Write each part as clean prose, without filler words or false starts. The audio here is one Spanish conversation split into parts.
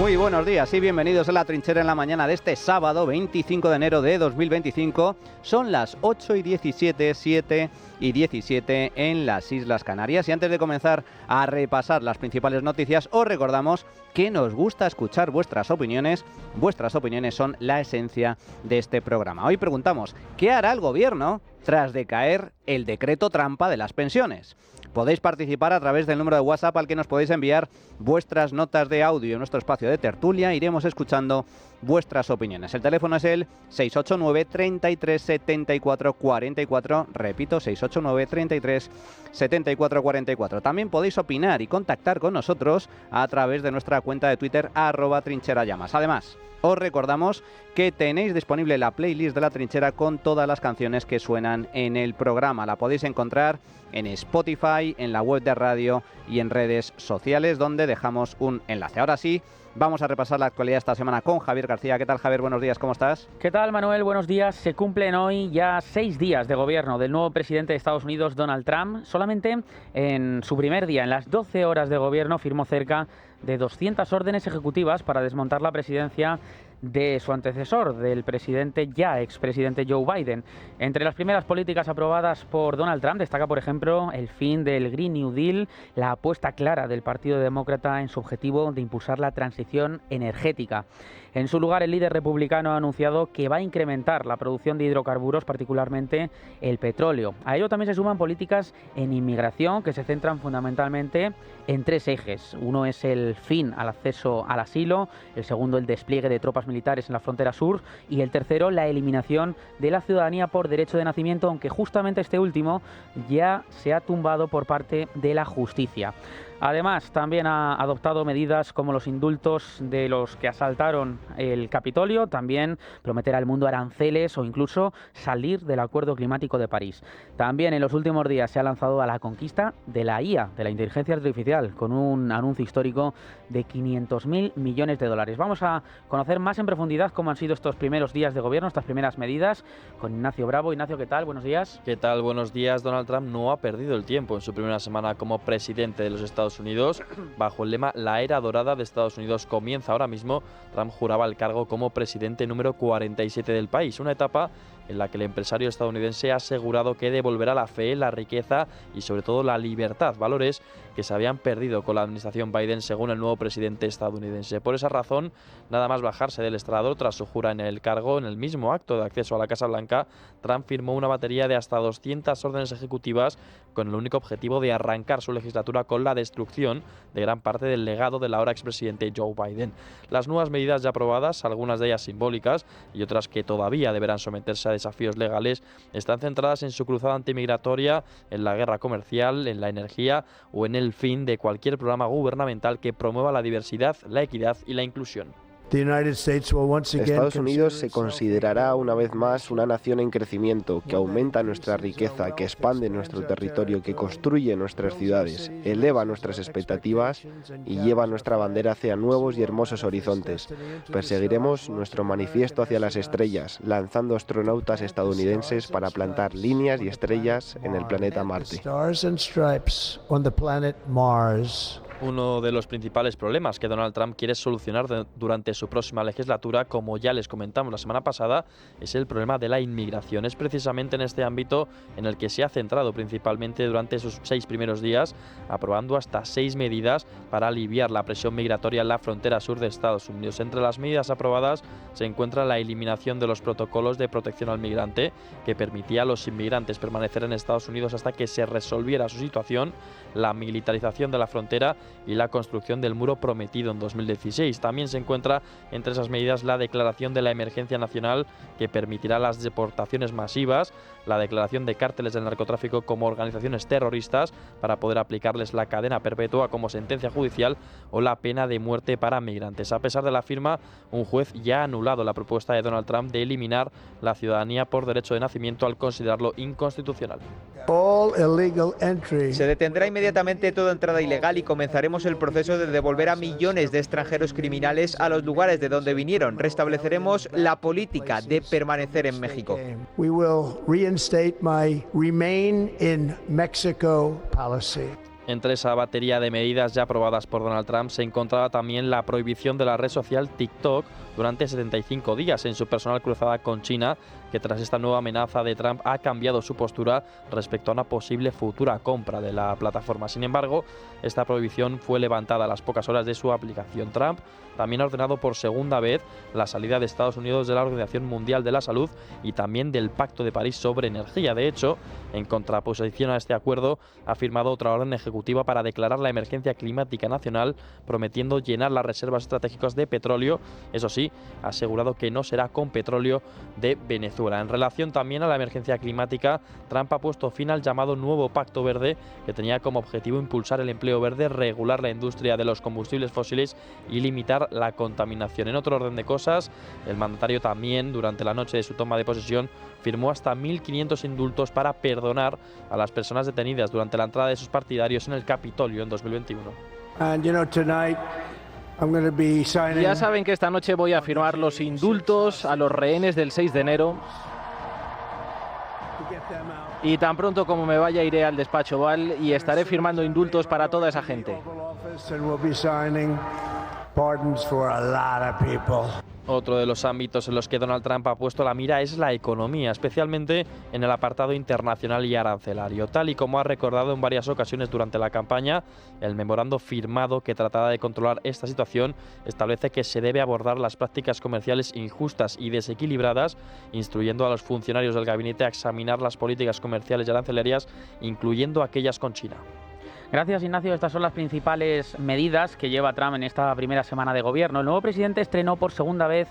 Muy buenos días y bienvenidos a La Trinchera en la mañana de este sábado 25 de enero de 2025. Son las 8:17, 7:17 en las Islas Canarias. Y antes de comenzar a repasar las principales noticias, os recordamos que nos gusta escuchar vuestras opiniones. Vuestras opiniones son la esencia de este programa. Hoy preguntamos, ¿qué hará el gobierno tras decaer el decreto trampa de las pensiones? Podéis participar a través del número de WhatsApp al que nos podéis enviar vuestras notas de audio en nuestro espacio de tertulia. Iremos escuchando vuestras opiniones. El teléfono es el 689 33 74 44. Repito, 689 33 74 44. También podéis opinar y contactar con nosotros a través de nuestra cuenta de Twitter @trincherallamas. Además, os recordamos que tenéis disponible la playlist de La Trinchera con todas las canciones que suenan en el programa. La podéis encontrar en Spotify, en la web de radio y en redes sociales, donde dejamos un enlace. Ahora sí, vamos a repasar la actualidad esta semana con Javier García. ¿Qué tal, Javier? Buenos días, ¿cómo estás? ¿Qué tal, Manuel? Buenos días. Se cumplen hoy ya 6 días de gobierno del nuevo presidente de Estados Unidos, Donald Trump. Solamente en su primer día, en las 12 horas de gobierno, firmó cerca de 200 órdenes ejecutivas para desmontar la presidencia de su antecesor, del expresidente Joe Biden. Entre las primeras políticas aprobadas por Donald Trump destaca, por ejemplo, el fin del Green New Deal, la apuesta clara del Partido Demócrata en su objetivo de impulsar la transición energética. En su lugar, el líder republicano ha anunciado que va a incrementar la producción de hidrocarburos, particularmente el petróleo. A ello también se suman políticas en inmigración que se centran fundamentalmente en 3 ejes. Uno es el fin al acceso al asilo, el segundo el despliegue de tropas militares en la frontera sur y el tercero la eliminación de la ciudadanía por derecho de nacimiento, aunque justamente este último ya se ha tumbado por parte de la justicia. Además, también ha adoptado medidas como los indultos de los que asaltaron el Capitolio, también prometer al mundo aranceles o incluso salir del Acuerdo Climático de París. También en los últimos días se ha lanzado a la conquista de la IA, de la inteligencia artificial, con un anuncio histórico de 500.000 millones de dólares. Vamos a conocer más en profundidad cómo han sido estos primeros días de gobierno, estas primeras medidas, con Ignacio Bravo. Ignacio, ¿qué tal? Buenos días. ¿Qué tal? Buenos días. Donald Trump no ha perdido el tiempo en su primera semana como presidente de los Estados Unidos. Bajo el lema "La era dorada de Estados Unidos comienza ahora mismo", Trump juraba el cargo como presidente número 47 del país, una etapa en la que el empresario estadounidense ha asegurado que devolverá la fe, la riqueza y sobre todo la libertad, valores que se habían perdido con la administración Biden, según el nuevo presidente estadounidense. Por esa razón, nada más bajarse del estrado tras su jura en el cargo, en el mismo acto de acceso a la Casa Blanca, Trump firmó una batería de hasta 200 órdenes ejecutivas con el único objetivo de arrancar su legislatura con la destrucción de gran parte del legado del ahora expresidente Joe Biden. Las nuevas medidas ya aprobadas, algunas de ellas simbólicas y otras que todavía deberán someterse a desafíos legales, están centradas en su cruzada antimigratoria, en la guerra comercial, en la energía o en el fin de cualquier programa gubernamental que promueva la diversidad, la equidad y la inclusión. Estados Unidos se considerará una vez más una nación en crecimiento, que aumenta nuestra riqueza, que expande nuestro territorio, que construye nuestras ciudades, eleva nuestras expectativas y lleva nuestra bandera hacia nuevos y hermosos horizontes. Perseguiremos nuestro manifiesto hacia las estrellas, lanzando astronautas estadounidenses para plantar líneas y estrellas en el planeta Marte. Uno de los principales problemas que Donald Trump quiere solucionar durante su próxima legislatura, como ya les comentamos la semana pasada, es el problema de la inmigración. Es precisamente en este ámbito en el que se ha centrado principalmente durante sus 6 primeros días, aprobando hasta 6 medidas para aliviar la presión migratoria en la frontera sur de Estados Unidos. Entre las medidas aprobadas se encuentra la eliminación de los protocolos de protección al migrante, que permitía a los inmigrantes permanecer en Estados Unidos hasta que se resolviera su situación, la militarización de la frontera y la construcción del muro prometido en 2016. También se encuentra entre esas medidas la declaración de la emergencia nacional, que permitirá las deportaciones masivas, la declaración de cárteles del narcotráfico como organizaciones terroristas para poder aplicarles la cadena perpetua como sentencia judicial o la pena de muerte para migrantes. A pesar de la firma, un juez ya ha anulado la propuesta de Donald Trump de eliminar la ciudadanía por derecho de nacimiento al considerarlo inconstitucional. Se detendrá inmediatamente toda entrada ilegal y comenzaremos el proceso de devolver a millones de extranjeros criminales a los lugares de donde vinieron. Restableceremos la política de permanecer en México. We will reinstate my remain in Mexico policy. Entre esa batería de medidas ya aprobadas por Donald Trump se encontraba también la prohibición de la red social TikTok durante 75 días en su personal cruzada con China, que tras esta nueva amenaza de Trump ha cambiado su postura respecto a una posible futura compra de la plataforma. Sin embargo, esta prohibición fue levantada a las pocas horas de su aplicación. Trump también ha ordenado por segunda vez la salida de Estados Unidos de la Organización Mundial de la Salud y también del Pacto de París sobre energía. De hecho, en contraposición a este acuerdo, ha firmado otra orden ejecutiva para declarar la emergencia climática nacional, prometiendo llenar las reservas estratégicas de petróleo. Eso sí, ha asegurado que no será con petróleo de Venezuela. En relación también a la emergencia climática, Trump ha puesto fin al llamado Nuevo Pacto Verde, que tenía como objetivo impulsar el empleo verde, regular la industria de los combustibles fósiles y limitar la contaminación. En otro orden de cosas, el mandatario también, durante la noche de su toma de posesión, firmó hasta 1.500 indultos para perdonar a las personas detenidas durante la entrada de sus partidarios en el Capitolio en 2021. Ya saben que esta noche voy a firmar los indultos a los rehenes del 6 de enero. Y tan pronto como me vaya iré al despacho Oval y estaré firmando indultos para toda esa gente. Otro de los ámbitos en los que Donald Trump ha puesto la mira es la economía, especialmente en el apartado internacional y arancelario. Tal y como ha recordado en varias ocasiones durante la campaña, el memorando firmado que trataba de controlar esta situación establece que se debe abordar las prácticas comerciales injustas y desequilibradas, instruyendo a los funcionarios del gabinete a examinar las políticas comerciales y arancelarias, incluyendo aquellas con China. Gracias, Ignacio. Estas son las principales medidas que lleva Trump en esta primera semana de gobierno. El nuevo presidente estrenó por segunda vez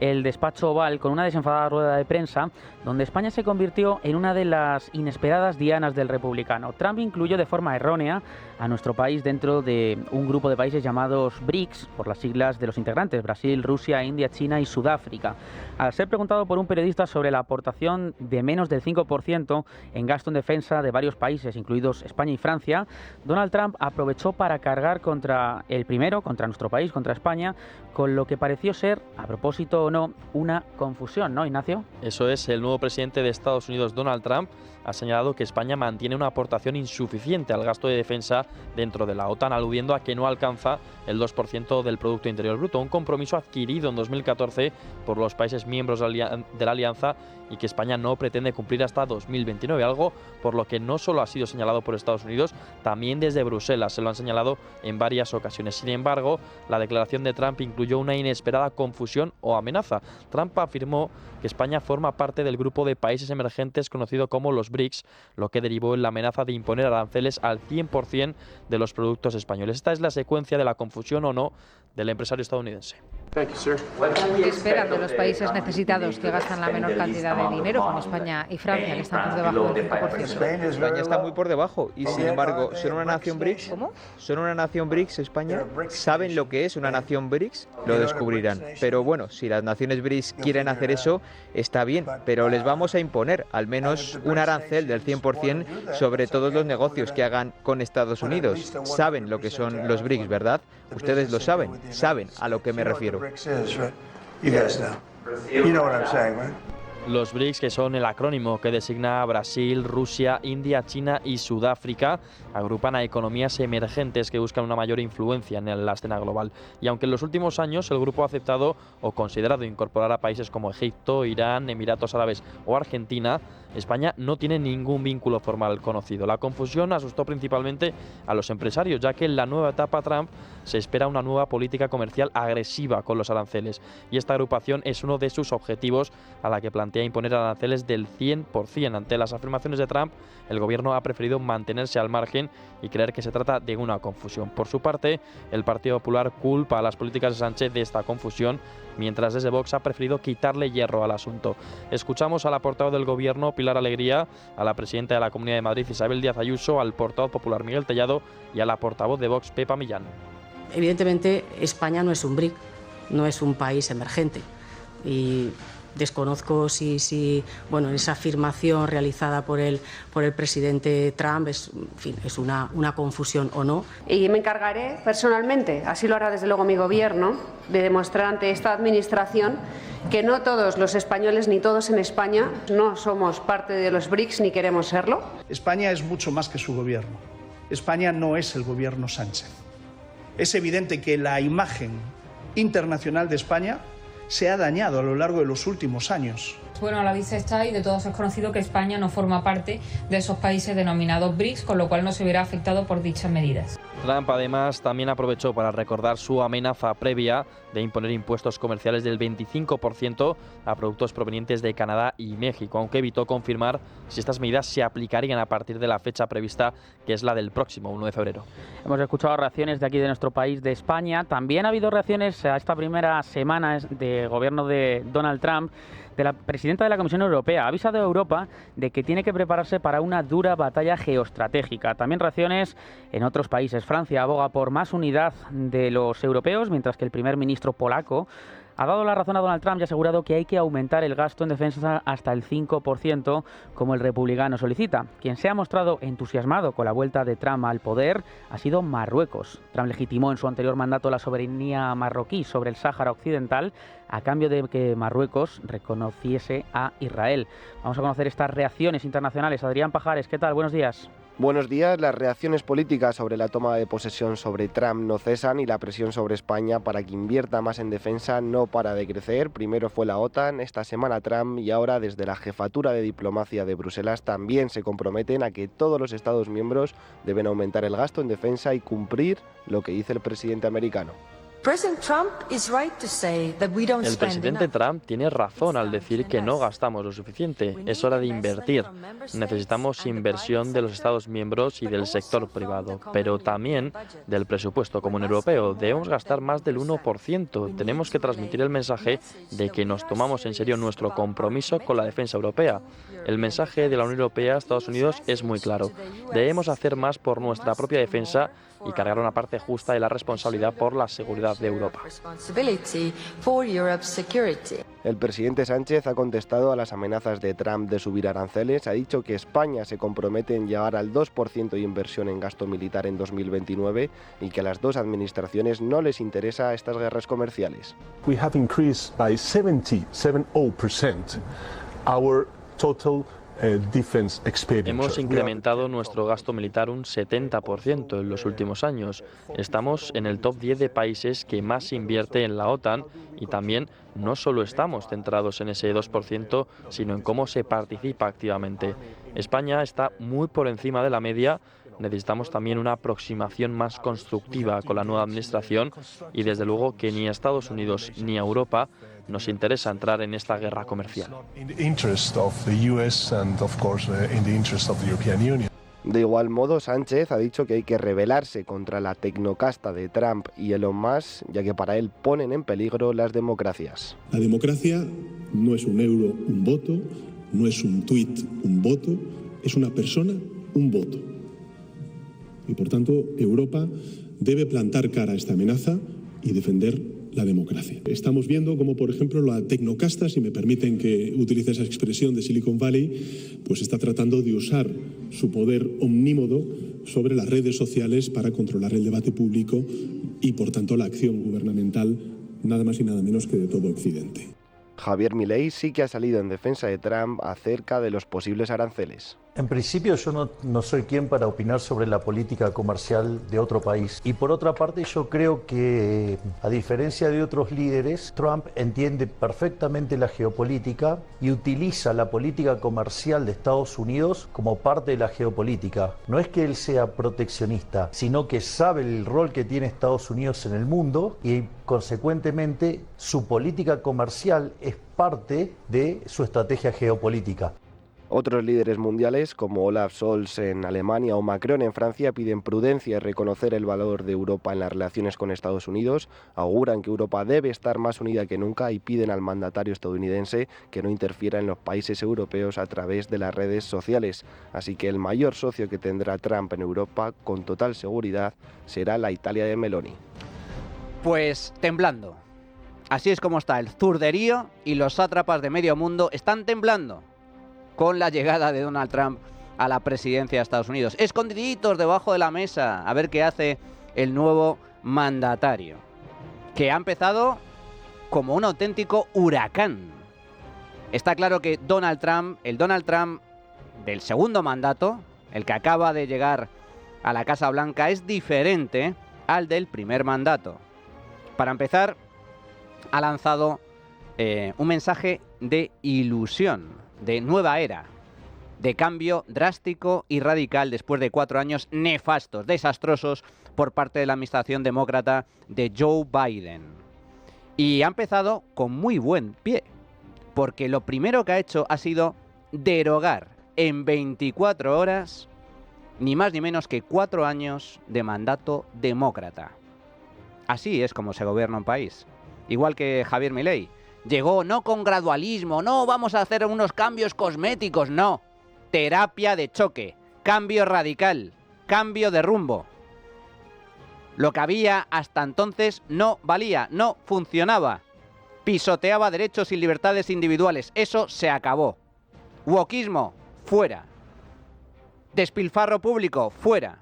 el despacho Oval con una desenfadada rueda de prensa donde España se convirtió en una de las inesperadas dianas del republicano. Trump incluyó de forma errónea a nuestro país dentro de un grupo de países llamados BRICS, por las siglas de los integrantes: Brasil, Rusia, India, China y Sudáfrica. Al ser preguntado por un periodista sobre la aportación de menos del 5% en gasto en defensa de varios países, incluidos España y Francia, Donald Trump aprovechó para cargar contra el primero, contra nuestro país, contra España, con lo que pareció ser, a propósito o no, una confusión, ¿no, Ignacio? Eso es, el nuevo presidente de Estados Unidos, Donald Trump, ha señalado que España mantiene una aportación insuficiente al gasto de defensa dentro de la OTAN, aludiendo a que no alcanza el 2% del Producto Interior Bruto, un compromiso adquirido en 2014 por los países miembros de la Alianza y que España no pretende cumplir hasta 2029, algo por lo que no solo ha sido señalado por Estados Unidos, también desde Bruselas se lo han señalado en varias ocasiones. Sin embargo, la declaración de Trump incluyó una inesperada confusión o amenaza. Trump afirmó que España forma parte del grupo de países emergentes conocido como los BRICS, lo que derivó en la amenaza de imponer aranceles al 100% de los productos españoles. Esta es la secuencia de la confusión o no del empresario estadounidense. ¿Qué esperan de los países necesitados que gastan la menor cantidad de dinero, como España y Francia, que están por debajo del 5%? España está muy por debajo y, sin embargo, ¿son una nación BRICS? ¿Cómo? ¿Son una nación BRICS España? ¿Saben lo que es una nación BRICS? Lo descubrirán. Pero bueno, si las naciones BRICS quieren hacer eso, está bien, pero les vamos a imponer al menos un arancel del 100% sobre todos los negocios que hagan con Estados Unidos. Saben lo que son los BRICS, ¿verdad? Ustedes lo saben a lo que me refiero. Los BRICS, que son el acrónimo que designa a Brasil, Rusia, India, China y Sudáfrica, agrupan a economías emergentes que buscan una mayor influencia en la escena global. Y aunque en los últimos años el grupo ha aceptado o considerado incorporar a países como Egipto, Irán, Emiratos Árabes o Argentina, España no tiene ningún vínculo formal conocido. La confusión asustó principalmente a los empresarios, ya que en la nueva etapa Trump se espera una nueva política comercial agresiva con los aranceles. Y esta agrupación es uno de sus objetivos, a la que plantea imponer aranceles del 100%. Ante las afirmaciones de Trump, el gobierno ha preferido mantenerse al margen y creer que se trata de una confusión. Por su parte, el Partido Popular culpa a las políticas de Sánchez de esta confusión, mientras desde Vox ha preferido quitarle hierro al asunto. Escuchamos a la portavoz del gobierno, Pilar Alegría, a la presidenta de la Comunidad de Madrid, Isabel Díaz Ayuso, al portavoz popular, Miguel Tellado, y a la portavoz de Vox, Pepa Millán. Evidentemente, España no es un BRIC, no es un país emergente. Y desconozco si bueno, esa afirmación realizada por el presidente Trump es una confusión o no. Y me encargaré personalmente, así lo hará desde luego mi gobierno, de demostrar ante esta administración que no todos los españoles ni todos en España no somos parte de los BRICS ni queremos serlo. España es mucho más que su gobierno. España no es el gobierno Sánchez. Es evidente que la imagen internacional de España se ha dañado a lo largo de los últimos años. Bueno, a la vista está y de todos es conocido que España no forma parte de esos países denominados BRICS, con lo cual no se verá afectado por dichas medidas. Trump además también aprovechó para recordar su amenaza previa de imponer impuestos comerciales del 25% a productos provenientes de Canadá y México, aunque evitó confirmar si estas medidas se aplicarían a partir de la fecha prevista, que es la del próximo 1 de febrero. Hemos escuchado reacciones de aquí de nuestro país, de España. También ha habido reacciones a esta primera semana de gobierno de Donald Trump, de la presidenta de la Comisión Europea. Ha avisado a Europa de que tiene que prepararse para una dura batalla geoestratégica. También reacciones en otros países. Francia aboga por más unidad de los europeos, mientras que el primer ministro polaco ha dado la razón a Donald Trump y ha asegurado que hay que aumentar el gasto en defensa hasta el 5%, como el republicano solicita. Quien se ha mostrado entusiasmado con la vuelta de Trump al poder ha sido Marruecos. Trump legitimó en su anterior mandato la soberanía marroquí sobre el Sáhara Occidental a cambio de que Marruecos reconociese a Israel. Vamos a conocer estas reacciones internacionales. Adrián Pajares, ¿qué tal? Buenos días. Buenos días. Las reacciones políticas sobre la toma de posesión sobre Trump no cesan y la presión sobre España para que invierta más en defensa no para de crecer. Primero fue la OTAN, esta semana Trump y ahora desde la jefatura de diplomacia de Bruselas también se comprometen a que todos los Estados miembros deben aumentar el gasto en defensa y cumplir lo que dice el presidente americano. El presidente Trump tiene razón al decir que no gastamos lo suficiente. Es hora de invertir. Necesitamos inversión de los Estados miembros y del sector privado, pero también del presupuesto común europeo. Debemos gastar más del 1%. Tenemos que transmitir el mensaje de que nos tomamos en serio nuestro compromiso con la defensa europea. El mensaje de la Unión Europea a Estados Unidos es muy claro. Debemos hacer más por nuestra propia defensa y cargar una parte justa de la responsabilidad por la seguridad de Europa. El presidente Sánchez ha contestado a las amenazas de Trump de subir aranceles. Ha dicho que España se compromete en llegar al 2% de inversión en gasto militar en 2029 y que a las dos administraciones no les interesa estas guerras comerciales. We have increased by 70% our total Hemos incrementado nuestro gasto militar un 70% en los últimos años. Estamos en el top 10 de países que más invierte en la OTAN y también no solo estamos centrados en ese 2%, sino en cómo se participa activamente. España está muy por encima de la media. Necesitamos también una aproximación más constructiva con la nueva administración y desde luego que ni a Estados Unidos ni a Europa nos interesa entrar en esta guerra comercial. De igual modo, Sánchez ha dicho que hay que rebelarse contra la tecnocasta de Trump y Elon Musk, ya que para él ponen en peligro las democracias. La democracia no es un euro, un voto, no es un tuit, un voto, es una persona, un voto. Y por tanto, Europa debe plantar cara a esta amenaza y defender la democracia. Estamos viendo cómo, por ejemplo, la tecnocasta, si me permiten que utilice esa expresión de Silicon Valley, pues está tratando de usar su poder omnímodo sobre las redes sociales para controlar el debate público y, por tanto, la acción gubernamental, nada más y nada menos que de todo Occidente. Javier Milei sí que ha salido en defensa de Trump acerca de los posibles aranceles. En principio yo no soy quien para opinar sobre la política comercial de otro país. Y por otra parte yo creo que, a diferencia de otros líderes, Trump entiende perfectamente la geopolítica y utiliza la política comercial de Estados Unidos como parte de la geopolítica. No es que él sea proteccionista, sino que sabe el rol que tiene Estados Unidos en el mundo y, consecuentemente, su política comercial es parte de su estrategia geopolítica. Otros líderes mundiales, como Olaf Scholz en Alemania o Macron en Francia, piden prudencia y reconocer el valor de Europa en las relaciones con Estados Unidos, auguran que Europa debe estar más unida que nunca y piden al mandatario estadounidense que no interfiera en los países europeos a través de las redes sociales. Así que el mayor socio que tendrá Trump en Europa, con total seguridad, será la Italia de Meloni. Pues temblando. Así es como está el zurderío y los sátrapas de medio mundo están temblando con la llegada de Donald Trump a la presidencia de Estados Unidos. Escondiditos debajo de la mesa, a ver qué hace el nuevo mandatario, que ha empezado como un auténtico huracán. Está claro que el Donald Trump del segundo mandato, el que acaba de llegar a la Casa Blanca es diferente al del primer mandato. Para empezar, ha lanzado un mensaje de ilusión, de nueva era, de cambio drástico y radical después de 4 años nefastos, desastrosos por parte de la administración demócrata de Joe Biden. Y ha empezado con muy buen pie, porque lo primero que ha hecho ha sido derogar en 24 horas ni más ni menos que 4 años de mandato demócrata. Así es como se gobierna un país. Igual que Javier Milei. Llegó no con gradualismo, no vamos a hacer unos cambios cosméticos, no. Terapia de choque, cambio radical, cambio de rumbo. Lo que había hasta entonces no valía, no funcionaba. Pisoteaba derechos y libertades individuales, eso se acabó. Wokismo, fuera. Despilfarro público, fuera.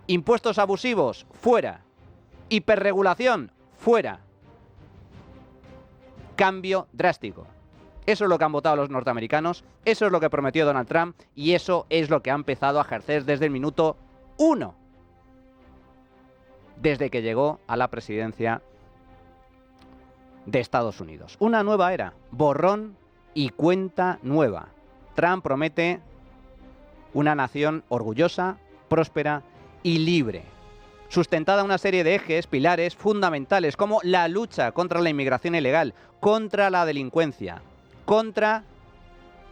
Impuestos abusivos, fuera. Hiperregulación, fuera. Cambio drástico. Eso es lo que han votado los norteamericanos, eso es lo que prometió Donald Trump y eso es lo que ha empezado a ejercer desde el minuto 1, desde que llegó a la presidencia de Estados Unidos. Una nueva era, borrón y cuenta nueva. Trump promete una nación orgullosa, próspera y libre, sustentada en una serie de ejes, pilares fundamentales como la lucha contra la inmigración ilegal, contra la delincuencia, contra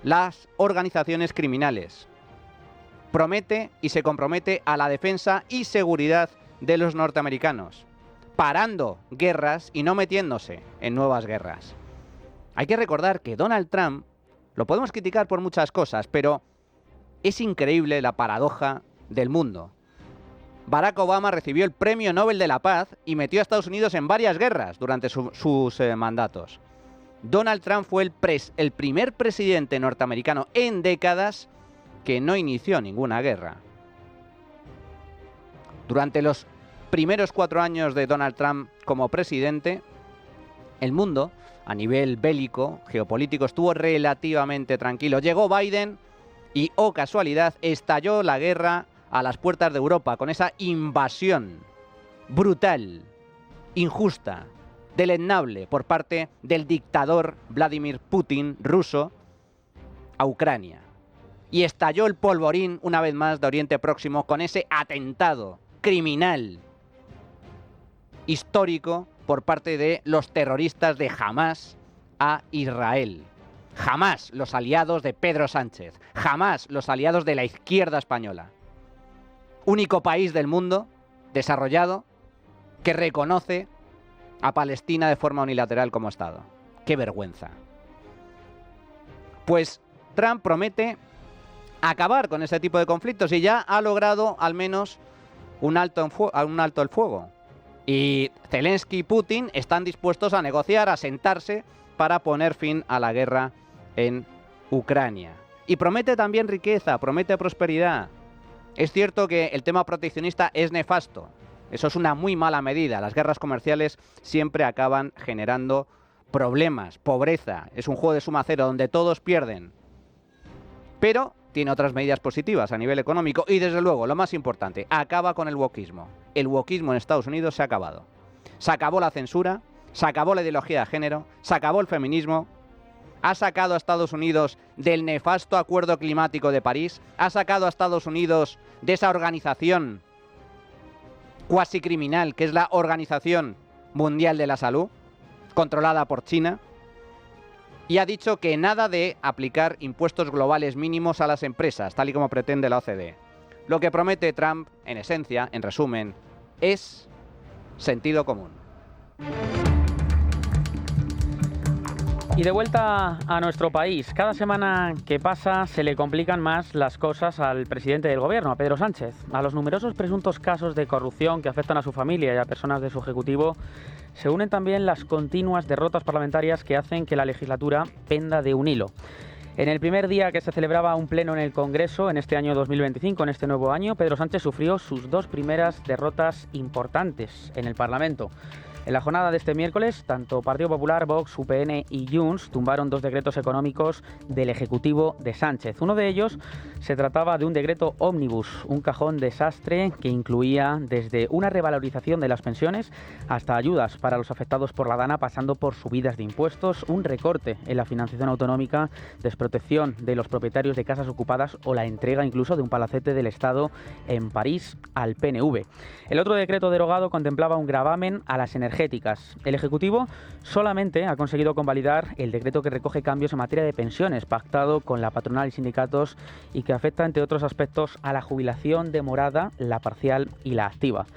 las organizaciones criminales. Promete y se compromete a la defensa y seguridad de los norteamericanos, parando guerras y no metiéndose en nuevas guerras. Hay que recordar que Donald Trump lo podemos criticar por muchas cosas, pero es increíble la paradoja del mundo. Barack Obama recibió el Premio Nobel de la Paz y metió a Estados Unidos en varias guerras durante sus mandatos. Donald Trump fue el primer presidente norteamericano en décadas que no inició ninguna guerra. Durante los primeros 4 años de Donald Trump como presidente, el mundo, a nivel bélico, geopolítico, estuvo relativamente tranquilo. Llegó Biden y, oh casualidad, estalló la guerra a las puertas de Europa con esa invasión brutal, injusta, deleznable por parte del dictador Vladimir Putin, ruso, a Ucrania. Y estalló el polvorín una vez más de Oriente Próximo con ese atentado criminal histórico por parte de los terroristas de Hamás a Israel. Jamás los aliados de Pedro Sánchez, jamás los aliados de la izquierda española. Único país del mundo desarrollado que reconoce a Palestina de forma unilateral como Estado. ¡Qué vergüenza! Pues Trump promete acabar con ese tipo de conflictos y ya ha logrado al menos un alto el fuego. Y Zelensky y Putin están dispuestos a negociar, a sentarse para poner fin a la guerra en Ucrania. Y promete también riqueza, promete prosperidad. Es cierto que el tema proteccionista es nefasto. Eso es una muy mala medida. Las guerras comerciales siempre acaban generando problemas, pobreza. Es un juego de suma cero donde todos pierden. Pero tiene otras medidas positivas a nivel económico y, desde luego, lo más importante, acaba con el wokismo. El wokismo en Estados Unidos se ha acabado. Se acabó la censura, se acabó la ideología de género, se acabó el feminismo, ha sacado a Estados Unidos del nefasto Acuerdo Climático de París, ha sacado a Estados Unidos de esa organización cuasi criminal que es la Organización Mundial de la Salud, controlada por China, y ha dicho que nada de aplicar impuestos globales mínimos a las empresas, tal y como pretende la OCDE. Lo que promete Trump, en esencia, en resumen, es sentido común. Y de vuelta a nuestro país, cada semana que pasa se le complican más las cosas al presidente del gobierno, a Pedro Sánchez. A los numerosos presuntos casos de corrupción que afectan a su familia y a personas de su ejecutivo, se unen también las continuas derrotas parlamentarias que hacen que la legislatura penda de un hilo. En el primer día que se celebraba un pleno en el Congreso, en este año 2025, en este nuevo año, Pedro Sánchez sufrió sus 2 primeras derrotas importantes en el Parlamento. En la jornada de este miércoles, tanto Partido Popular, Vox, UPN y Junts tumbaron 2 decretos económicos del Ejecutivo de Sánchez. Uno de ellos se trataba de un decreto ómnibus, un cajón desastre que incluía desde una revalorización de las pensiones hasta ayudas para los afectados por la Dana, pasando por subidas de impuestos, un recorte en la financiación autonómica, desprotección de los propietarios de casas ocupadas o la entrega incluso de un palacete del Estado en París al PNV. El otro decreto derogado contemplaba un gravamen a las energéticas. El Ejecutivo solamente ha conseguido convalidar el decreto que recoge cambios en materia de pensiones, pactado con la patronal y sindicatos y que afecta, entre otros aspectos, a la jubilación demorada, la parcial y la activa.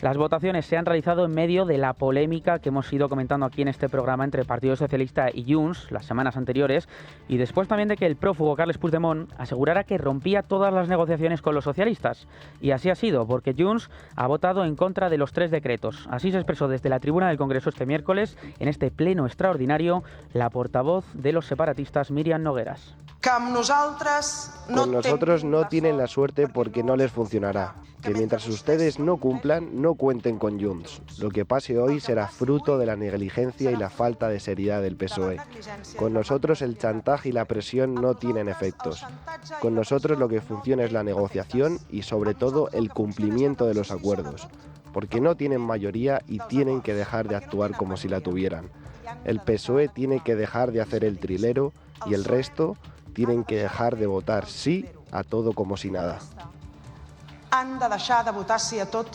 Las votaciones se han realizado en medio de la polémica que hemos ido comentando aquí en este programa entre el Partido Socialista y Junts las semanas anteriores, y después también de que el prófugo Carles Puigdemont asegurara que rompía todas las negociaciones con los socialistas. Y así ha sido, porque Junts ha votado en contra de los 3 decretos. Así se expresó desde la tribuna del Congreso este miércoles, en este pleno extraordinario, la portavoz de los separatistas, Míriam Nogueras. Con nosotros no tienen la suerte porque no les funcionará. Que mientras ustedes no cumplan, no cuenten con Junts. Lo que pase hoy será fruto de la negligencia y la falta de seriedad del PSOE. Con nosotros el chantaje y la presión no tienen efectos. Con nosotros lo que funciona es la negociación y sobre todo el cumplimiento de los acuerdos. Porque no tienen mayoría y tienen que dejar de actuar como si la tuvieran. El PSOE tiene que dejar de hacer el trilero y el resto tienen que dejar de votar sí a todo como si nada. Han de deixar de votar sí a tot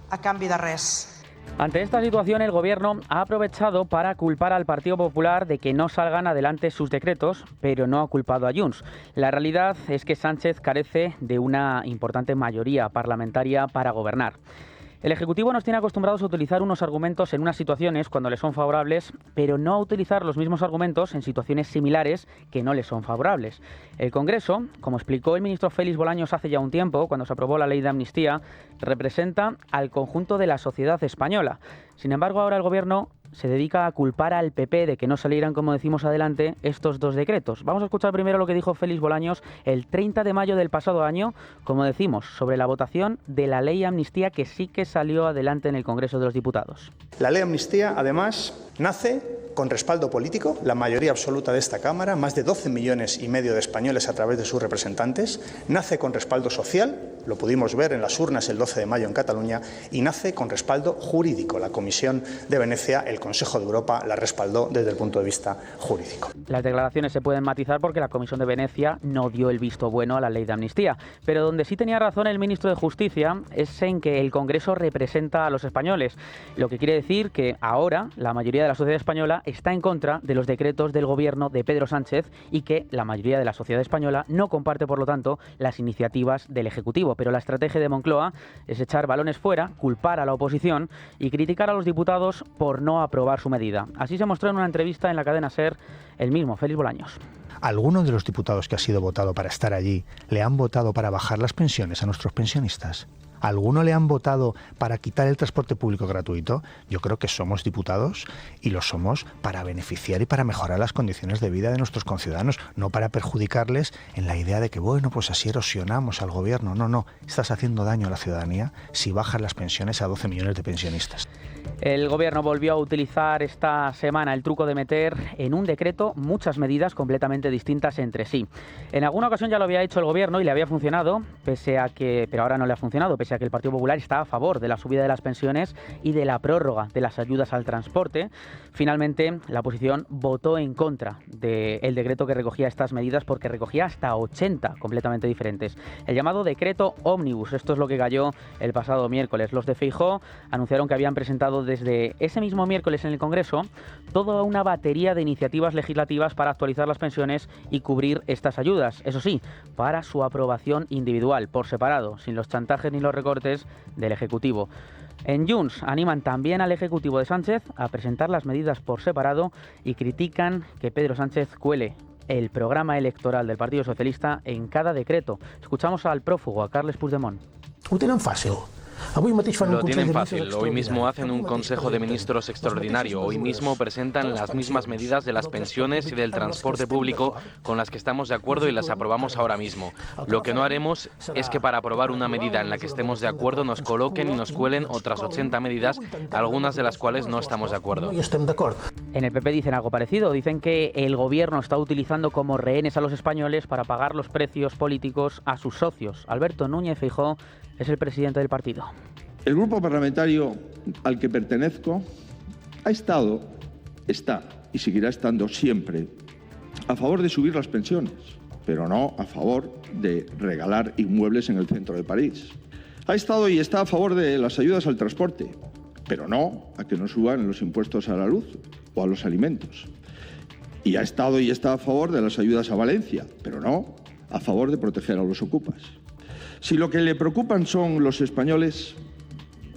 a canvi de res. Ante esta situación, el Gobierno ha aprovechado para culpar al Partido Popular de que no salgan adelante sus decretos, pero no ha culpado a Junts. La realidad es que Sánchez carece de una importante mayoría parlamentaria para gobernar. El Ejecutivo nos tiene acostumbrados a utilizar unos argumentos en unas situaciones cuando les son favorables, pero no a utilizar los mismos argumentos en situaciones similares que no les son favorables. El Congreso, como explicó el ministro Félix Bolaños hace ya un tiempo, cuando se aprobó la ley de amnistía, representa al conjunto de la sociedad española. Sin embargo, ahora el Gobierno se dedica a culpar al PP de que no salieran, como decimos, adelante estos 2 decretos. Vamos a escuchar primero lo que dijo Félix Bolaños el 30 de mayo del pasado año, como decimos, sobre la votación de la ley amnistía que sí que salió adelante en el Congreso de los Diputados. La ley amnistía, además, nace con respaldo político, la mayoría absoluta de esta Cámara, más de 12,5 millones de españoles a través de sus representantes, nace con respaldo social, lo pudimos ver en las urnas el 12 de mayo en Cataluña, y nace con respaldo jurídico. La Comisión de Venecia, el Consejo de Europa, la respaldó desde el punto de vista jurídico. Las declaraciones se pueden matizar porque la Comisión de Venecia no dio el visto bueno a la ley de amnistía, pero donde sí tenía razón el ministro de Justicia es en que el Congreso representa a los españoles, lo que quiere decir que ahora la mayoría de la sociedad española está en contra de los decretos del Gobierno de Pedro Sánchez y que la mayoría de la sociedad española no comparte, por lo tanto, las iniciativas del Ejecutivo. Pero la estrategia de Moncloa es echar balones fuera, culpar a la oposición y criticar a los diputados por no aprobar su medida. Así se mostró en una entrevista en la cadena SER el mismo Félix Bolaños. ¿Algunos de los diputados que ha sido votado para estar allí le han votado para bajar las pensiones a nuestros pensionistas? ¿Alguno le han votado para quitar el transporte público gratuito? Yo creo que somos diputados y lo somos para beneficiar y para mejorar las condiciones de vida de nuestros conciudadanos, no para perjudicarles en la idea de que, bueno, pues así erosionamos al gobierno. No, estás haciendo daño a la ciudadanía si bajas las pensiones a 12 millones de pensionistas. El Gobierno volvió a utilizar esta semana el truco de meter en un decreto muchas medidas completamente distintas entre sí. En alguna ocasión ya lo había hecho el Gobierno y le había funcionado, pero ahora no le ha funcionado, pese a que el Partido Popular está a favor de la subida de las pensiones y de la prórroga de las ayudas al transporte. Finalmente, la oposición votó en contra del decreto que recogía estas medidas porque recogía hasta 80 completamente diferentes. El llamado decreto ómnibus, esto es lo que cayó el pasado miércoles. Los de Feijóo anunciaron que habían presentado desde ese mismo miércoles en el Congreso toda una batería de iniciativas legislativas para actualizar las pensiones y cubrir estas ayudas. Eso sí, para su aprobación individual, por separado, sin los chantajes ni los recortes del Ejecutivo. En Junts animan también al Ejecutivo de Sánchez a presentar las medidas por separado y critican que Pedro Sánchez cuele el programa electoral del Partido Socialista en cada decreto. Escuchamos al prófugo, a Carles Puigdemont. Ho tenen fàcil. Lo tienen fácil. Hoy mismo hacen un Consejo de Ministros extraordinario. Hoy mismo presentan las mismas medidas de las pensiones y del transporte público con las que estamos de acuerdo y las aprobamos ahora mismo. Lo que no haremos es que para aprobar una medida en la que estemos de acuerdo nos coloquen y nos cuelen otras 80 medidas, algunas de las cuales no estamos de acuerdo. En el PP dicen algo parecido. Dicen que el gobierno está utilizando como rehenes a los españoles para pagar los precios políticos a sus socios. Alberto Núñez Feijóo es el presidente del partido. El grupo parlamentario al que pertenezco ha estado, está y seguirá estando siempre a favor de subir las pensiones, pero no a favor de regalar inmuebles en el centro de París. Ha estado y está a favor de las ayudas al transporte, pero no a que no suban los impuestos a la luz o a los alimentos. Y ha estado y está a favor de las ayudas a Valencia, pero no a favor de proteger a los ocupas. Si lo que le preocupan son los españoles,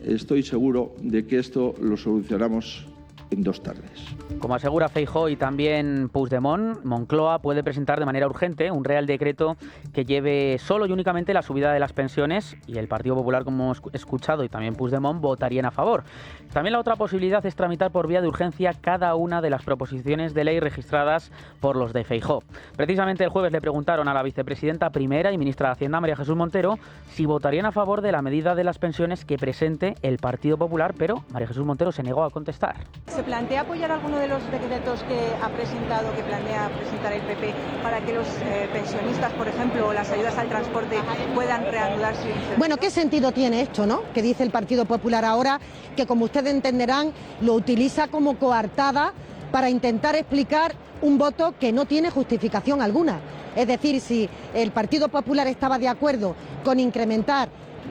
estoy seguro de que esto lo solucionamos en 2 tardes. Como asegura Feijóo y también Puigdemont, Moncloa puede presentar de manera urgente un Real Decreto que lleve solo y únicamente la subida de las pensiones, y el Partido Popular, como hemos escuchado, y también Puigdemont votarían a favor. También la otra posibilidad es tramitar por vía de urgencia cada una de las proposiciones de ley registradas por los de Feijóo. Precisamente el jueves le preguntaron a la vicepresidenta primera y ministra de Hacienda, María Jesús Montero, si votarían a favor de la medida de las pensiones que presente el Partido Popular, pero María Jesús Montero se negó a contestar. ¿Se plantea apoyar alguno de los decretos que planea presentar el PP para que los pensionistas, por ejemplo, o las ayudas al transporte puedan reanudar su inserción? Bueno, ¿qué sentido tiene esto, no? Que dice el Partido Popular ahora, que como ustedes entenderán, lo utiliza como coartada para intentar explicar un voto que no tiene justificación alguna. Es decir, si el Partido Popular estaba de acuerdo con incrementar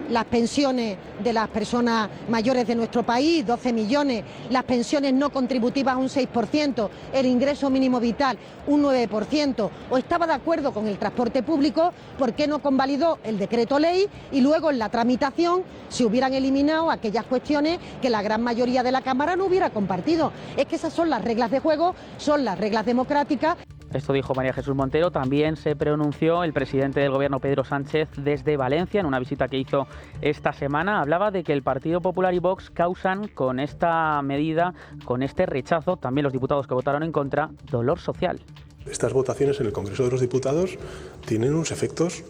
las pensiones de las personas mayores de nuestro país, 12 millones, las pensiones no contributivas un 6%, el ingreso mínimo vital un 9%, o estaba de acuerdo con el transporte público, ¿por qué no convalidó el decreto ley y luego en la tramitación se hubieran eliminado aquellas cuestiones que la gran mayoría de la Cámara no hubiera compartido? Es que esas son las reglas de juego, son las reglas democráticas. Esto dijo María Jesús Montero. También se pronunció el presidente del Gobierno, Pedro Sánchez, desde Valencia, en una visita que hizo esta semana. Hablaba de que el Partido Popular y Vox causan con esta medida, con este rechazo, también los diputados que votaron en contra, dolor social. Estas votaciones en el Congreso de los Diputados tienen unos efectos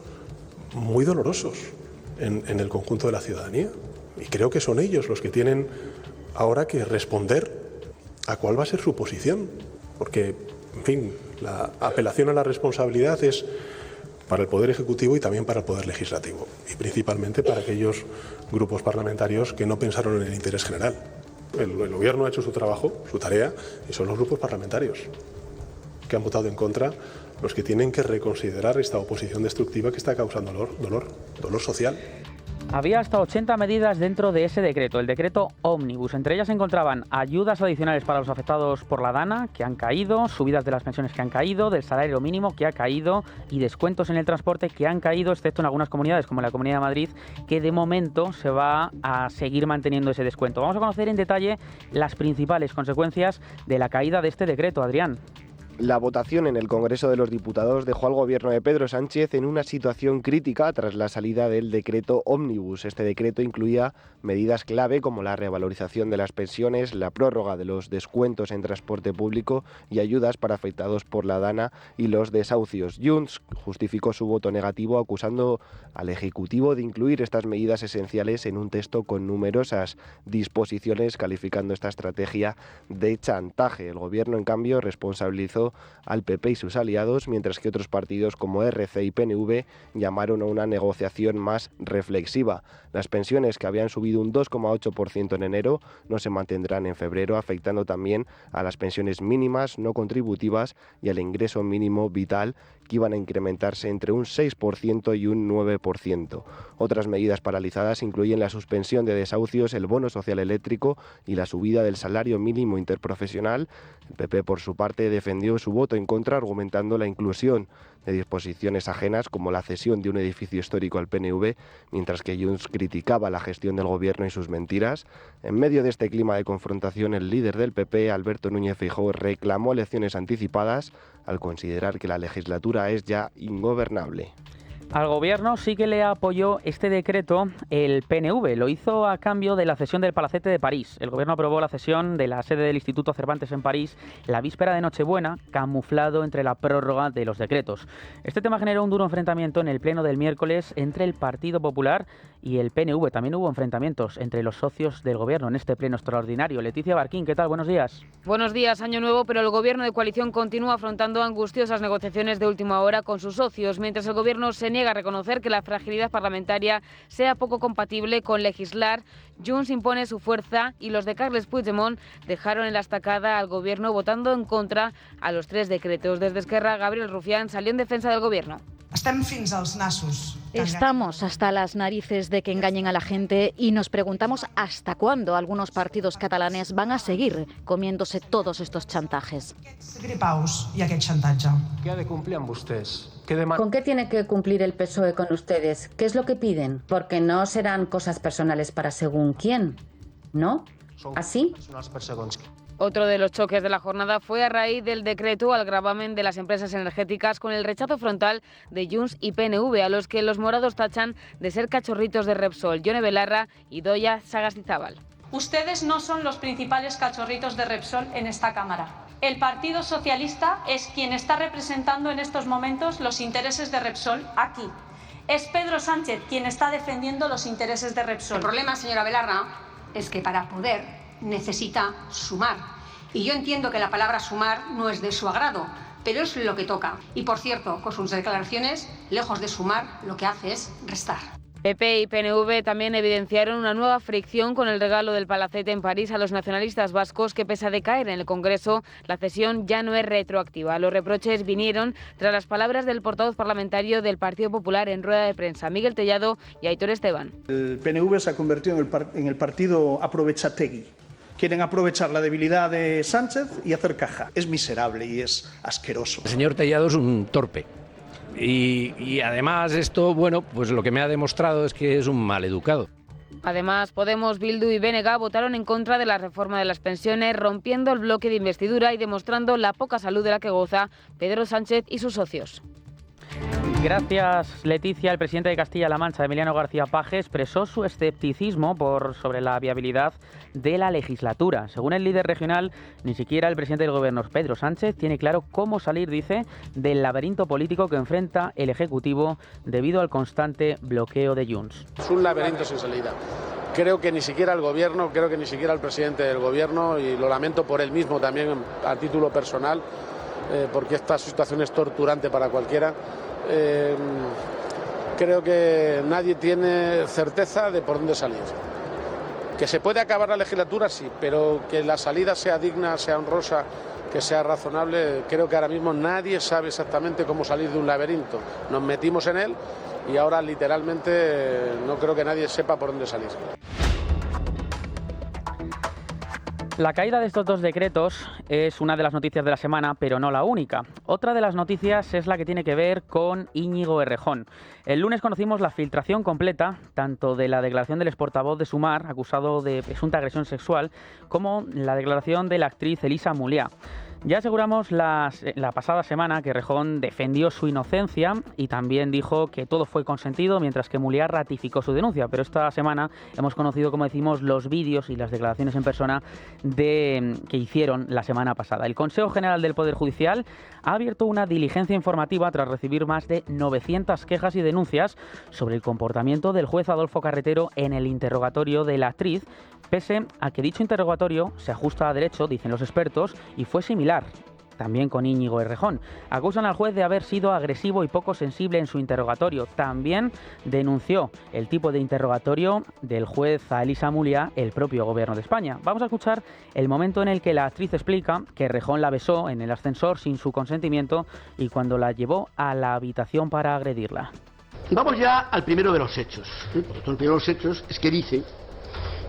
muy dolorosos en el conjunto de la ciudadanía. Y creo que son ellos los que tienen ahora que responder a cuál va a ser su posición. Porque, en fin, la apelación a la responsabilidad es para el Poder Ejecutivo y también para el Poder Legislativo, y principalmente para aquellos grupos parlamentarios que no pensaron en el interés general. El Gobierno ha hecho su trabajo, su tarea, y son los grupos parlamentarios que han votado en contra los que tienen que reconsiderar esta oposición destructiva que está causando dolor social. Había hasta 80 medidas dentro de ese decreto, el decreto Ómnibus. Entre ellas se encontraban ayudas adicionales para los afectados por la DANA, que han caído, subidas de las pensiones que han caído, del salario mínimo que ha caído y descuentos en el transporte que han caído, excepto en algunas comunidades como la Comunidad de Madrid, que de momento se va a seguir manteniendo ese descuento. Vamos a conocer en detalle las principales consecuencias de la caída de este decreto, Adrián. La votación en el Congreso de los Diputados dejó al gobierno de Pedro Sánchez en una situación crítica tras la salida del decreto Ómnibus. Este decreto incluía medidas clave como la revalorización de las pensiones, la prórroga de los descuentos en transporte público y ayudas para afectados por la DANA y los desahucios. Junts justificó su voto negativo acusando al Ejecutivo de incluir estas medidas esenciales en un texto con numerosas disposiciones, calificando esta estrategia de chantaje. El gobierno, en cambio, responsabilizó al PP y sus aliados, mientras que otros partidos como RC y PNV llamaron a una negociación más reflexiva. Las pensiones, que habían subido un 2,8% en enero, no se mantendrán en febrero, afectando también a las pensiones mínimas no contributivas y al ingreso mínimo vital, que iban a incrementarse entre un 6% y un 9%. Otras medidas paralizadas incluyen la suspensión de desahucios, el bono social eléctrico y la subida del salario mínimo interprofesional. El PP, por su parte, defendió su voto en contra, argumentando la inclusión de disposiciones ajenas como la cesión de un edificio histórico al PNV, mientras que Junts criticaba la gestión del gobierno y sus mentiras. En medio de este clima de confrontación, el líder del PP, Alberto Núñez Feijóo, reclamó elecciones anticipadas al considerar que la legislatura es ya ingobernable. Al Gobierno sí que le apoyó este decreto el PNV. Lo hizo a cambio de la cesión del Palacete de París. El Gobierno aprobó la cesión de la sede del Instituto Cervantes en París la víspera de Nochebuena, camuflado entre la prórroga de los decretos. Este tema generó un duro enfrentamiento en el pleno del miércoles entre el Partido Popular y el PNV. También hubo enfrentamientos entre los socios del Gobierno en este pleno extraordinario. Leticia Barquín, ¿qué tal? Buenos días. Buenos días, año nuevo, pero el Gobierno de coalición continúa afrontando angustiosas negociaciones de última hora con sus socios, mientras el Gobierno se niega a reconocer que la fragilidad parlamentaria sea poco compatible con legislar. Junts impone su fuerza y los de Carles Puigdemont dejaron en la estacada al Gobierno votando en contra a los 3 decretos. Desde Esquerra, Gabriel Rufián salió en defensa del Gobierno. Estamos hasta las narices de que engañen a la gente y nos preguntamos hasta cuándo algunos partidos catalanes van a seguir comiéndose todos estos chantajes. ¿Qué ha de cumplir amb ustedes? ¿Con qué tiene que cumplir el PSOE con ustedes? ¿Qué es lo que piden? Porque no serán cosas personales para según quién, ¿no? ¿Así? Otro de los choques de la jornada fue a raíz del decreto al gravamen de las empresas energéticas, con el rechazo frontal de Junts y PNV, a los que los morados tachan de ser cachorritos de Repsol. Yone Belarra y Doya Sagastizábal. Ustedes no son los principales cachorritos de Repsol en esta Cámara. El Partido Socialista es quien está representando en estos momentos los intereses de Repsol aquí. Es Pedro Sánchez quien está defendiendo los intereses de Repsol. El problema, señora Belarra, es que para poder necesita sumar. Y yo entiendo que la palabra sumar no es de su agrado, pero es lo que toca. Y por cierto, con sus declaraciones, lejos de sumar, lo que hace es restar. PP y PNV también evidenciaron una nueva fricción con el regalo del Palacete en París a los nacionalistas vascos, que pese a decaer en el Congreso, la cesión ya no es retroactiva. Los reproches vinieron tras las palabras del portavoz parlamentario del Partido Popular en rueda de prensa, Miguel Tellado y Aitor Esteban. El PNV se ha convertido en el partido aprovechategui. Quieren aprovechar la debilidad de Sánchez y hacer caja. Es miserable y es asqueroso. El señor Tellado es un torpe. Y además esto, bueno, pues lo que me ha demostrado es que es un maleducado. Además, Podemos, Bildu y BNG votaron en contra de la reforma de las pensiones, rompiendo el bloque de investidura y demostrando la poca salud de la que goza Pedro Sánchez y sus socios. Gracias, Leticia. El presidente de Castilla-La Mancha, Emiliano García Paje, expresó su escepticismo sobre la viabilidad de la legislatura. Según el líder regional, ni siquiera el presidente del Gobierno, Pedro Sánchez, tiene claro cómo salir, dice, del laberinto político que enfrenta el Ejecutivo debido al constante bloqueo de Junts. Es un laberinto sin salida. Creo que ni siquiera el Gobierno, creo que ni siquiera el presidente del Gobierno, y lo lamento por él mismo también a título personal, porque esta situación es torturante para cualquiera. Creo que nadie tiene certeza de por dónde salir. Que se puede acabar la legislatura, sí, pero que la salida sea digna, sea honrosa, que sea razonable. Creo que ahora mismo nadie sabe exactamente cómo salir de un laberinto. Nos metimos en él y ahora literalmente no creo que nadie sepa por dónde salir. La caída de estos 2 decretos es una de las noticias de la semana, pero no la única. Otra de las noticias es la que tiene que ver con Íñigo Errejón. El lunes conocimos la filtración completa, tanto de la declaración del exportavoz de Sumar, acusado de presunta agresión sexual, como la declaración de la actriz Elisa Muliá. Ya aseguramos la pasada semana que Errejón defendió su inocencia y también dijo que todo fue consentido, mientras que Muliá ratificó su denuncia. Pero esta semana hemos conocido, como decimos, los vídeos y las declaraciones en persona que hicieron la semana pasada. El Consejo General del Poder Judicial ha abierto una diligencia informativa tras recibir más de 900 quejas y denuncias sobre el comportamiento del juez Adolfo Carretero en el interrogatorio de la actriz, pese a que dicho interrogatorio se ajusta a derecho, dicen los expertos, y fue similar también con Íñigo Errejón. Acusan al juez de haber sido agresivo y poco sensible en su interrogatorio. También denunció el tipo de interrogatorio del juez a Elisa Muliá el propio Gobierno de España. Vamos a escuchar el momento en el que la actriz explica que Errejón la besó en el ascensor sin su consentimiento y cuando la llevó a la habitación para agredirla. Vamos ya al primero de los hechos. El primero de los hechos es que dice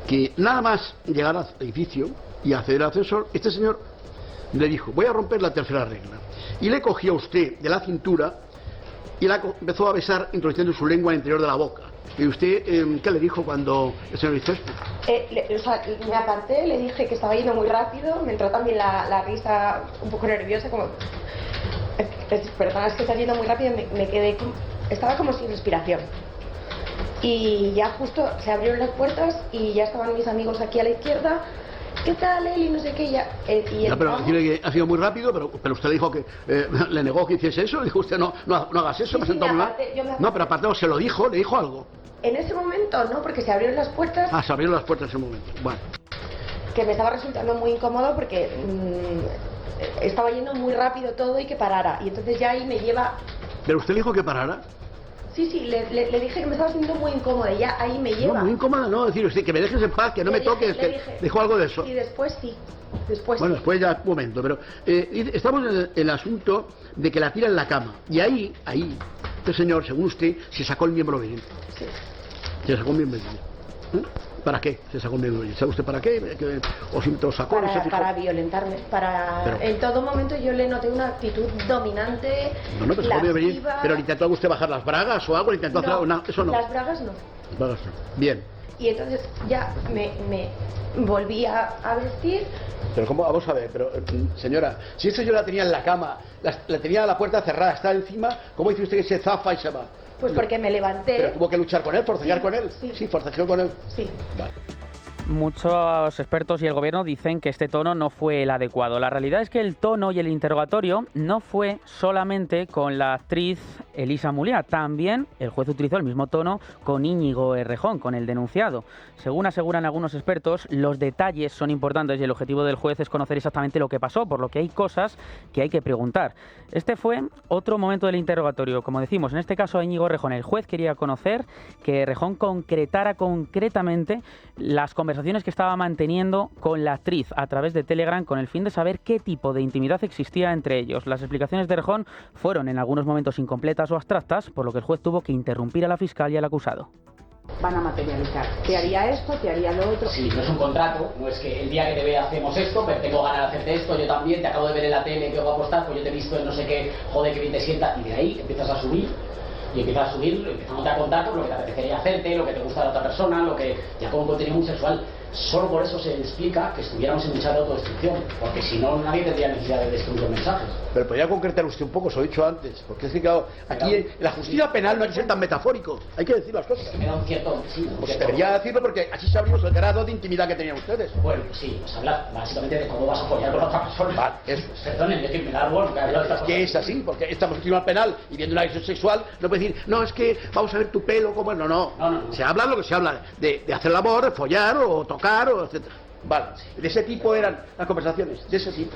que nada más llegar al edificio y acceder al ascensor, este señor le dijo: voy a romper la tercera regla. Y le cogió a usted de la cintura y la empezó a besar introduciendo su lengua al interior de la boca. ¿Y usted qué le dijo cuando el señor hizo esto? Me aparté, le dije que estaba yendo muy rápido, me entró también la risa un poco nerviosa, como... Perdona, es que está yendo muy rápido, me quedé estaba como sin respiración. Y ya justo se abrieron las puertas y ya estaban mis amigos aquí a la izquierda. ¿Qué tal, Eli? No sé qué. Pero decirle que ha sido muy rápido, pero usted le dijo que le negó que hiciese eso. Le dijo usted, no hagas eso, me sentó muy mal. No, pero aparte se lo dijo, le dijo algo. En ese momento no, porque se abrieron las puertas. Se abrieron las puertas en ese momento. Bueno. Que me estaba resultando muy incómodo porque estaba yendo muy rápido todo y que parara. Y entonces ya ahí me lleva... ¿Pero usted le dijo que parara? Sí, le dije que me estaba sintiendo muy incómoda y ya ahí me lleva. No, muy incómoda no, decir usted que me dejes en paz, que no me toques, que dijo algo de eso. Y después sí. Bueno, después ya un momento, pero estamos en el asunto de que la tira en la cama. Y ahí, este señor, según usted, se sacó el miembro viril. Sí. Se sacó el miembro viril. ¿Para qué se sacó el miembro viril? ¿Sabe usted para qué? ¿O si te lo sacó? Para violentarme. En todo momento yo le noté una actitud dominante. No, pero sacó el miembro viril. ¿Pero intentó usted bajar las bragas o algo? ¿Intentó hacer algo? Eso no. Las bragas no. Las bragas no. Bien. Y entonces ya me volví a vestir. Pero ¿cómo? Vamos a ver, pero señora, si esta yo la tenía en la cama, la tenía la puerta cerrada, está encima, ¿cómo dice usted que se zafa y se va? Pues porque me levanté. ¿Pero tuvo que luchar con él, forcejear con él? Sí, forcejeó con él. Sí. Vale. Muchos expertos y el gobierno dicen que este tono no fue el adecuado. La realidad es que el tono y el interrogatorio no fue solamente con la actriz Elisa Mulía. También el juez utilizó el mismo tono con Íñigo Errejón, con el denunciado. Según aseguran algunos expertos, los detalles son importantes y el objetivo del juez es conocer exactamente lo que pasó, por lo que hay cosas que hay que preguntar. Este fue otro momento del interrogatorio. Como decimos, en este caso a Íñigo Errejón, el juez quería conocer que Errejón concretara concretamente las conversaciones que estaba manteniendo con la actriz a través de Telegram con el fin de saber qué tipo de intimidad existía entre ellos. Las explicaciones de Errejón fueron en algunos momentos incompletas o abstractas, por lo que el juez tuvo que interrumpir a la fiscal y al acusado. Van a materializar. Te haría esto, te haría lo otro. Sí, no es un contrato, no es que el día que te vea hacemos esto, pero tengo ganas de hacerte esto, yo también, te acabo de ver en la tele que voy a apostar, pues yo te he visto en no sé qué, joder, que bien te sienta, y de ahí empiezas a subir. Y empiezas a subir, empezándote a contar lo que te apetecería hacerte, lo que te gusta de otra persona, lo que ya como contenido muy sexual. Solo por eso se explica que estuviéramos en lucha de autodestrucción, porque si no nadie tendría necesidad de destruir los mensajes. Pero podría concretar usted un poco, se lo he dicho antes, porque es que claro, aquí en la justicia penal no hay que ser tan metafórico, hay que decir las cosas. Es que me da un cierto... Sí, pues debería decirlo porque así sabríamos el grado de intimidad que tenían ustedes. Bueno, pues sí, pues hablar básicamente de cómo vas a apoyar con otra persona. Vale, eso. Perdonen, es que me da bueno, es que es así, porque estamos en tribunal penal y viendo una agresión sexual, no puede decir, no, es que vamos a ver tu pelo, como no. Se habla lo que se habla, de hacer el amor, de follar o tocar, o etcétera. Vale, de ese tipo eran las conversaciones, de ese tipo.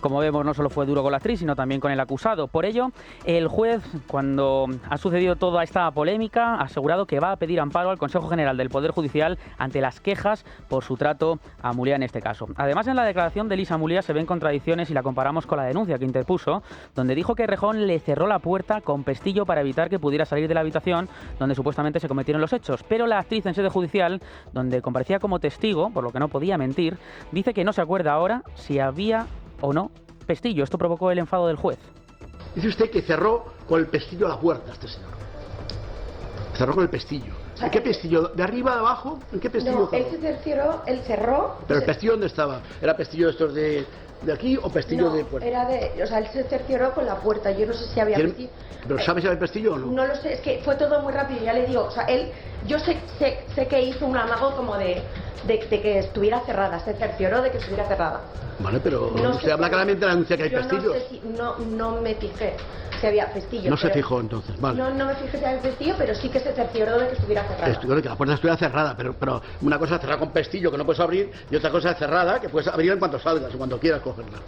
Como vemos, no solo fue duro con la actriz, sino también con el acusado. Por ello, el juez, cuando ha sucedido toda esta polémica, ha asegurado que va a pedir amparo al Consejo General del Poder Judicial ante las quejas por su trato a Mulía en este caso. Además, en la declaración de Elisa Mulía se ven contradicciones y la comparamos con la denuncia que interpuso, donde dijo que Errejón le cerró la puerta con pestillo para evitar que pudiera salir de la habitación donde supuestamente se cometieron los hechos. Pero la actriz en sede judicial, donde comparecía como testigo, por lo que no podía mentir, dice que no se acuerda ahora si había o no pestillo. Esto provocó el enfado del juez. Dice usted que cerró con el pestillo la puerta este señor. Cerró con el pestillo. ¿En qué pestillo? ¿De arriba, de abajo? ¿En qué pestillo? No, él cerró. ¿Pero el pestillo dónde estaba? ¿Era pestillo de estos de aquí o pestillo de puerta? O sea, él se cercioró con la puerta. Yo no sé si había pestillo. ¿Pero sabes si había pestillo o no? No lo sé, es que fue todo muy rápido, ya le digo. O sea, yo sé que hizo un amago como de que estuviera cerrada, se cercioró de que estuviera cerrada. Vale, pero usted habla claramente de la denuncia que hay pestillo. No sé si, no me fijé si había pestillo. No se fijó entonces, vale. No me fijé si había pestillo, pero sí que se cercioró de que estuviera cerrada. De que la puerta estuviera cerrada, pero una cosa es cerrar con pestillo que no puedes abrir y otra cosa es cerrada que puedes abrir en cuanto salgas o cuando quieras cogerla.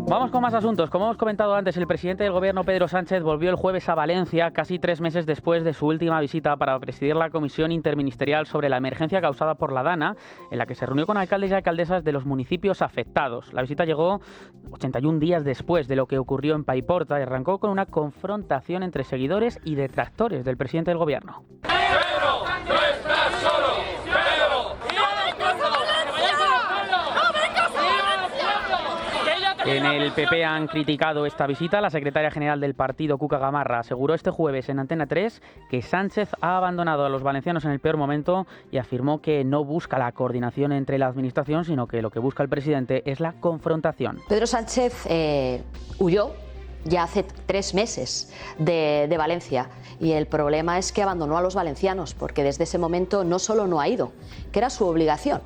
Vamos con más asuntos. Como hemos comentado antes, el presidente del gobierno, Pedro Sánchez, volvió el jueves a Valencia, casi 3 meses después de su última visita para presidir la comisión interministerial sobre la emergencia causada por la Dana, en la que se reunió con alcaldes y alcaldesas de los municipios afectados. La visita llegó 81 días después de lo que ocurrió en Paiporta y arrancó con una confrontación entre seguidores y detractores del presidente del gobierno. ¡Pedro, no estás solo! ¡Pedro! ¡Que ella te En el PP han criticado esta visita. La secretaria general del partido, Cuca Gamarra, aseguró este jueves en Antena 3 que Sánchez ha abandonado a los valencianos en el peor momento y afirmó que no busca la coordinación entre la administración, sino que lo que busca el presidente es la confrontación. Pedro Sánchez huyó ya hace 3 meses de Valencia y el problema es que abandonó a los valencianos porque desde ese momento no solo no ha ido, que era su obligación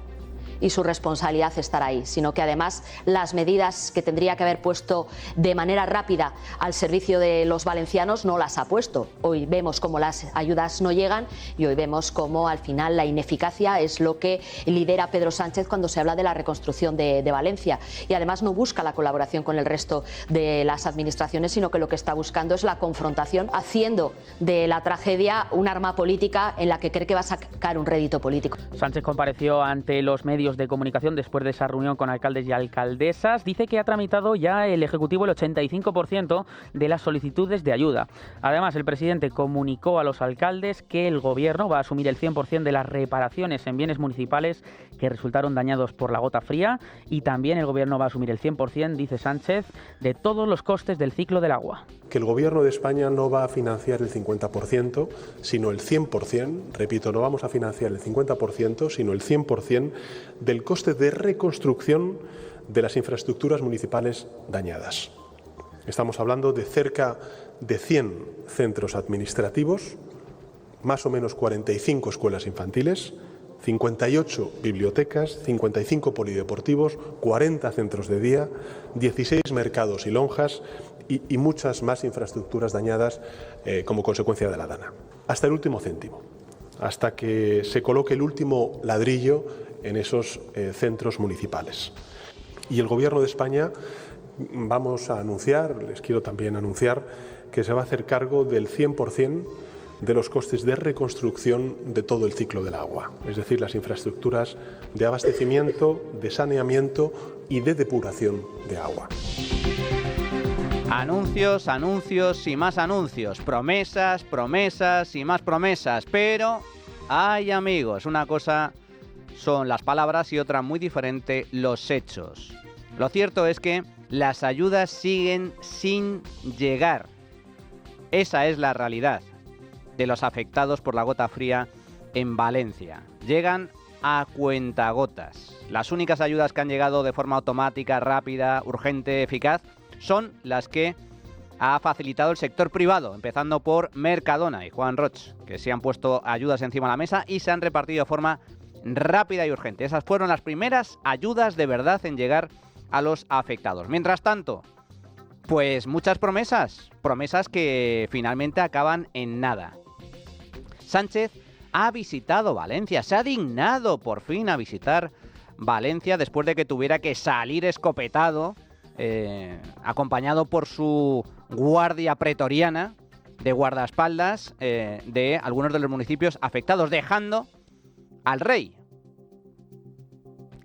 y su responsabilidad estar ahí, sino que además las medidas que tendría que haber puesto de manera rápida al servicio de los valencianos no las ha puesto. Hoy vemos cómo las ayudas no llegan y hoy vemos cómo al final la ineficacia es lo que lidera Pedro Sánchez cuando se habla de la reconstrucción de Valencia. Y además no busca la colaboración con el resto de las administraciones, sino que lo que está buscando es la confrontación, haciendo de la tragedia un arma política en la que cree que va a sacar un rédito político. Sánchez compareció ante los medios de comunicación después de esa reunión con alcaldes y alcaldesas. Dice que ha tramitado ya el Ejecutivo el 85% de las solicitudes de ayuda. Además, el presidente comunicó a los alcaldes que el Gobierno va a asumir el 100% de las reparaciones en bienes municipales que resultaron dañados por la gota fría y también el Gobierno va a asumir el 100%, dice Sánchez, de todos los costes del ciclo del agua. Que el Gobierno de España no va a financiar el 50%, sino el 100%, repito, no vamos a financiar el 50%, sino el 100% del coste de reconstrucción de las infraestructuras municipales dañadas. Estamos hablando de cerca de 100 centros administrativos, más o menos 45 escuelas infantiles, 58 bibliotecas, 55 polideportivos, 40 centros de día, 16 mercados y lonjas y muchas más infraestructuras dañadas como consecuencia de la dana. Hasta el último céntimo, hasta que se coloque el último ladrillo en esos centros municipales. Y el Gobierno de España vamos a anunciar, les quiero también anunciar, que se va a hacer cargo del 100% de los costes de reconstrucción de todo el ciclo del agua, es decir, las infraestructuras de abastecimiento, de saneamiento y de depuración de agua. Anuncios, anuncios y más anuncios, promesas, promesas y más promesas, pero, ay amigos, una cosa son las palabras y otra muy diferente los hechos. Lo cierto es que las ayudas siguen sin llegar. Esa es la realidad de los afectados por la gota fría en Valencia. Llegan a cuentagotas. Las únicas ayudas que han llegado de forma automática, rápida, urgente, eficaz, son las que ha facilitado el sector privado, empezando por Mercadona y Juan Roch, que se han puesto ayudas encima de la mesa y se han repartido de forma rápida y urgente. Esas fueron las primeras ayudas de verdad en llegar a los afectados. Mientras tanto, pues muchas promesas que finalmente acaban en nada. Sánchez ha visitado Valencia, se ha dignado por fin a visitar Valencia después de que tuviera que salir escopetado, acompañado por su guardia pretoriana de guardaespaldas de algunos de los municipios afectados, dejando al rey,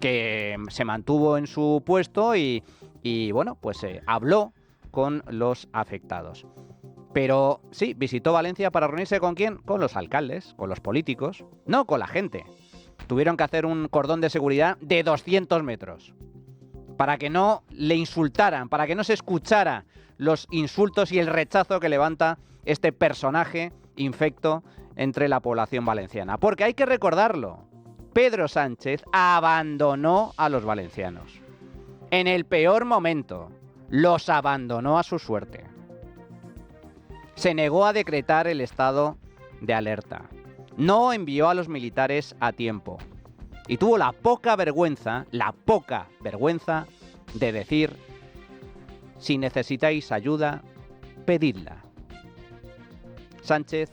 que se mantuvo en su puesto y bueno, pues habló con los afectados. Pero sí, visitó Valencia para reunirse ¿con quién? Con los alcaldes, con los políticos, no con la gente. Tuvieron que hacer un cordón de seguridad de 200 metros para que no le insultaran, para que no se escuchara los insultos y el rechazo que levanta este personaje infecto entre la población valenciana. Porque hay que recordarlo, Pedro Sánchez abandonó a los valencianos. En el peor momento, los abandonó a su suerte. Se negó a decretar el estado de alerta. No envió a los militares a tiempo. Y tuvo la poca vergüenza de decir: si necesitáis ayuda, pedidla. Sánchez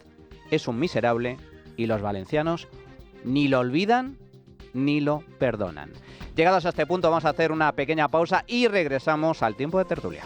es un miserable y los valencianos ni lo olvidan ni lo perdonan. Llegados a este punto vamos a hacer una pequeña pausa y regresamos al tiempo de tertulia.